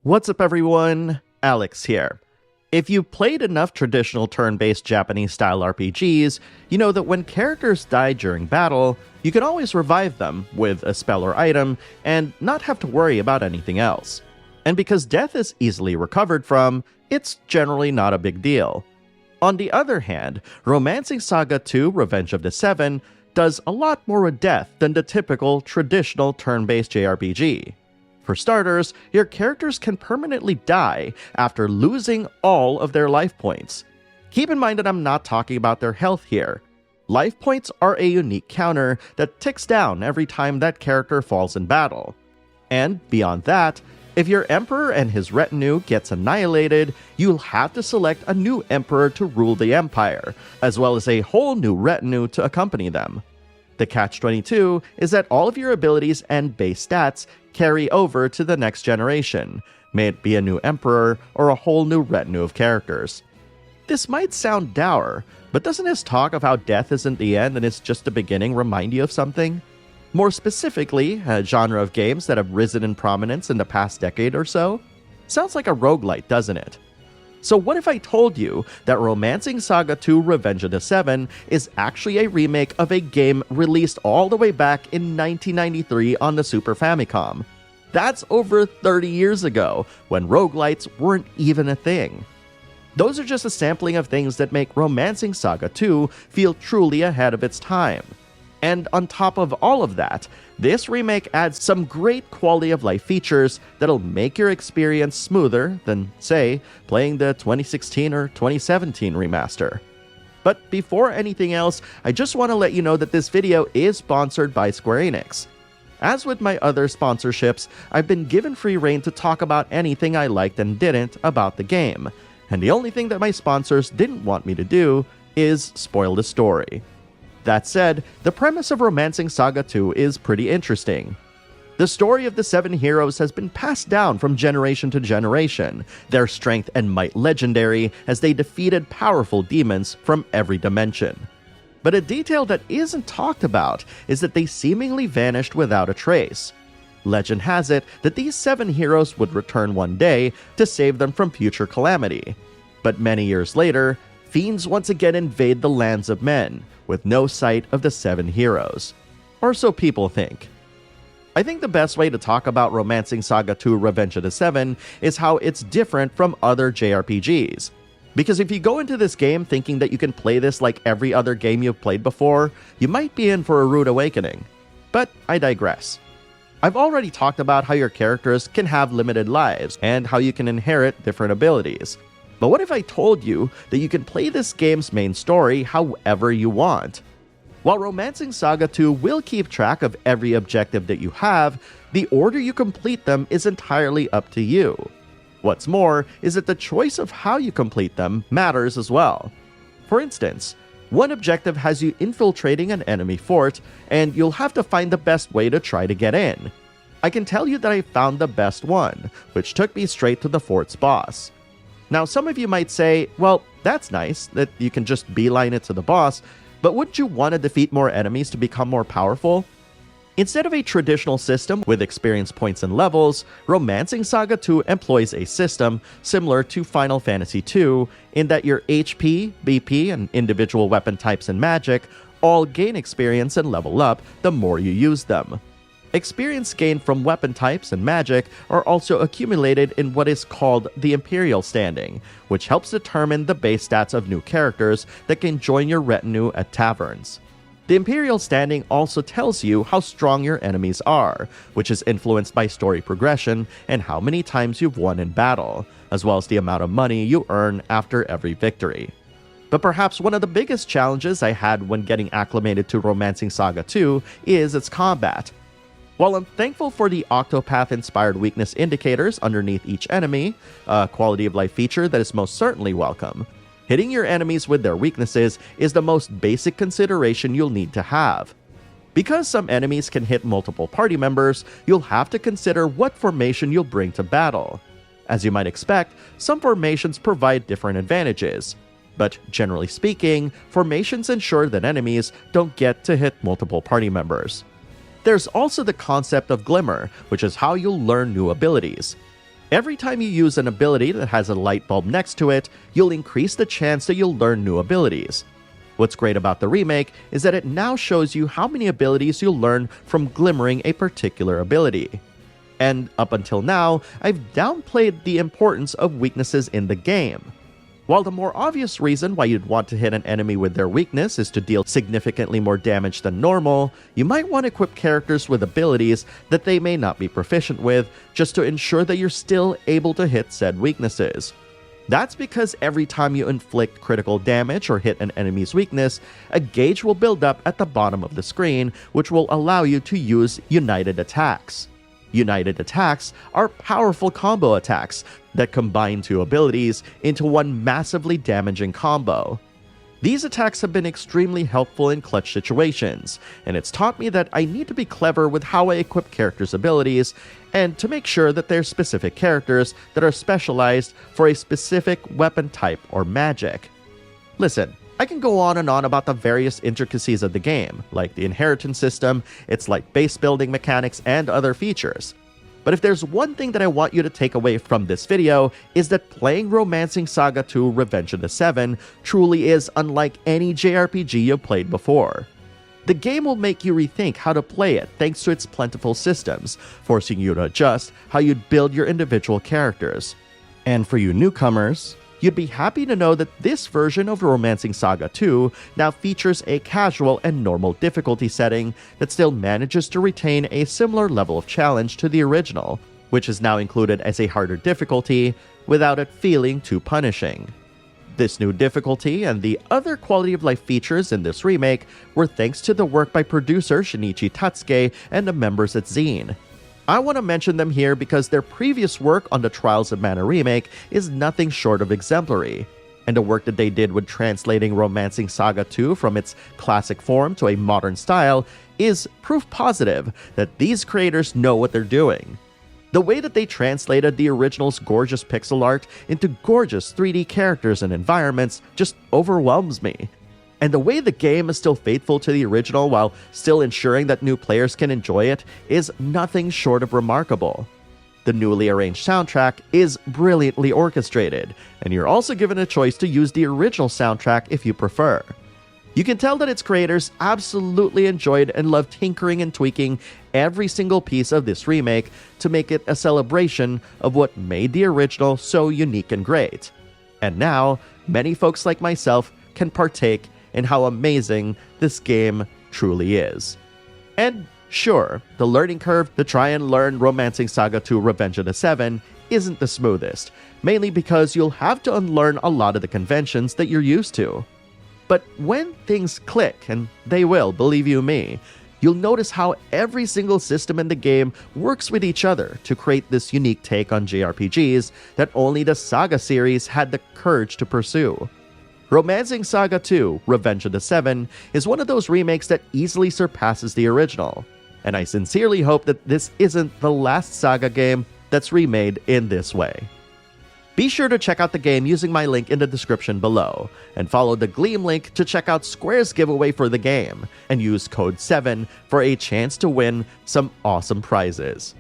What's up everyone, Alex here. If you played enough traditional turn-based Japanese-style RPGs, you know that when characters die during battle, you can always revive them with a spell or item and not have to worry about anything else. And because death is easily recovered from, it's generally not a big deal. On the other hand, Romancing SaGa 2 Revenge of the Seven does a lot more with death than the typical traditional turn-based JRPG. For starters, your characters can permanently die after losing all of their life points. Keep in mind that I'm not talking about their health here. Life points are a unique counter that ticks down every time that character falls in battle. And beyond that, if your emperor and his retinue gets annihilated, you'll have to select a new emperor to rule the empire, as well as a whole new retinue to accompany them. The catch-22 is that all of your abilities and base stats carry over to the next generation, may it be a new emperor or a whole new retinue of characters. This might sound dour, but doesn't his talk of how death isn't the end and it's just the beginning remind you of something? More specifically, a genre of games that have risen in prominence in the past decade or so? Sounds like a roguelite, doesn't it? So what if I told you that Romancing SaGa 2 Revenge of the Seven is actually a remake of a game released all the way back in 1993 on the Super Famicom? That's over 30 years ago, when roguelites weren't even a thing. Those are just a sampling of things that make Romancing SaGa 2 feel truly ahead of its time. And on top of all of that, this remake adds some great quality of life features that'll make your experience smoother than, say, playing the 2016 or 2017 remaster. But before anything else, I just want to let you know that this video is sponsored by Square Enix. As with my other sponsorships, I've been given free rein to talk about anything I liked and didn't about the game, and the only thing that my sponsors didn't want me to do is spoil the story. That said, the premise of Romancing SaGa 2 is pretty interesting. The story of the seven heroes has been passed down from generation to generation, their strength and might legendary as they defeated powerful demons from every dimension. But a detail that isn't talked about is that they seemingly vanished without a trace. Legend has it that these seven heroes would return one day to save them from future calamity. But many years later, fiends once again invade the lands of men, with no sight of the seven heroes. Or so people think. I think the best way to talk about Romancing SaGa 2 Revenge of the Seven is how it's different from other JRPGs. Because if you go into this game thinking that you can play this like every other game you've played before, you might be in for a rude awakening. But I digress. I've already talked about how your characters can have limited lives, and how you can inherit different abilities. But what if I told you that you can play this game's main story however you want? While Romancing SaGa 2 will keep track of every objective that you have, the order you complete them is entirely up to you. What's more is that the choice of how you complete them matters as well. For instance, one objective has you infiltrating an enemy fort, and you'll have to find the best way to try to get in. I can tell you that I found the best one, which took me straight to the fort's boss. Now, some of you might say, well, that's nice, that you can just beeline it to the boss, but wouldn't you want to defeat more enemies to become more powerful? Instead of a traditional system with experience points and levels, Romancing SaGa 2 employs a system similar to Final Fantasy II, in that your HP, BP, and individual weapon types and magic all gain experience and level up the more you use them. Experience gained from weapon types and magic are also accumulated in what is called the Imperial Standing, which helps determine the base stats of new characters that can join your retinue at taverns. The Imperial Standing also tells you how strong your enemies are, which is influenced by story progression and how many times you've won in battle, as well as the amount of money you earn after every victory. But perhaps one of the biggest challenges I had when getting acclimated to Romancing SaGa 2 is its combat. While I'm thankful for the Octopath-inspired weakness indicators underneath each enemy, a quality of life feature that is most certainly welcome, hitting your enemies with their weaknesses is the most basic consideration you'll need to have. Because some enemies can hit multiple party members, you'll have to consider what formation you'll bring to battle. As you might expect, some formations provide different advantages. But generally speaking, formations ensure that enemies don't get to hit multiple party members. There's also the concept of Glimmer, which is how you'll learn new abilities. Every time you use an ability that has a light bulb next to it, you'll increase the chance that you'll learn new abilities. What's great about the remake is that it now shows you how many abilities you'll learn from glimmering a particular ability. And up until now, I've downplayed the importance of weaknesses in the game. While the more obvious reason why you'd want to hit an enemy with their weakness is to deal significantly more damage than normal, you might want to equip characters with abilities that they may not be proficient with, just to ensure that you're still able to hit said weaknesses. That's because every time you inflict critical damage or hit an enemy's weakness, a gauge will build up at the bottom of the screen, which will allow you to use united attacks. United attacks are powerful combo attacks that combine two abilities into one massively damaging combo. These attacks have been extremely helpful in clutch situations, and it's taught me that I need to be clever with how I equip characters' abilities, and to make sure that they're specific characters that are specialized for a specific weapon type or magic. Listen, I can go on and on about the various intricacies of the game, like the inheritance system, its like base building mechanics, and other features. But if there's one thing that I want you to take away from this video, is that playing Romancing SaGa 2 Revenge of the Seven truly is unlike any JRPG you've played before. The game will make you rethink how to play it thanks to its plentiful systems, forcing you to adjust how you'd build your individual characters. And for you newcomers, you'd be happy to know that this version of Romancing SaGa 2 now features a casual and normal difficulty setting that still manages to retain a similar level of challenge to the original, which is now included as a harder difficulty without it feeling too punishing. This new difficulty and the other quality of life features in this remake were thanks to the work by producer Shinichi Tatsuke and the members at Zine. I want to mention them here because their previous work on the Trials of Mana remake is nothing short of exemplary, and the work that they did with translating Romancing SaGa 2 from its classic form to a modern style is proof positive that these creators know what they're doing. The way that they translated the original's gorgeous pixel art into gorgeous 3D characters and environments just overwhelms me. And the way the game is still faithful to the original while still ensuring that new players can enjoy it is nothing short of remarkable. The newly arranged soundtrack is brilliantly orchestrated, and you're also given a choice to use the original soundtrack if you prefer. You can tell that its creators absolutely enjoyed and loved tinkering and tweaking every single piece of this remake to make it a celebration of what made the original so unique and great. And now, many folks like myself can partake in how amazing this game truly is. And sure, the learning curve to try and learn Romancing SaGa 2 Revenge of the Seven isn't the smoothest, mainly because you'll have to unlearn a lot of the conventions that you're used to. But when things click, and they will, believe you me, you'll notice how every single system in the game works with each other to create this unique take on JRPGs that only the Saga series had the courage to pursue. Romancing SaGa 2 Revenge of the Seven is one of those remakes that easily surpasses the original, and I sincerely hope that this isn't the last Saga game that's remade in this way. Be sure to check out the game using my link in the description below, and follow the Gleam link to check out Square's giveaway for the game, and use code 7 for a chance to win some awesome prizes.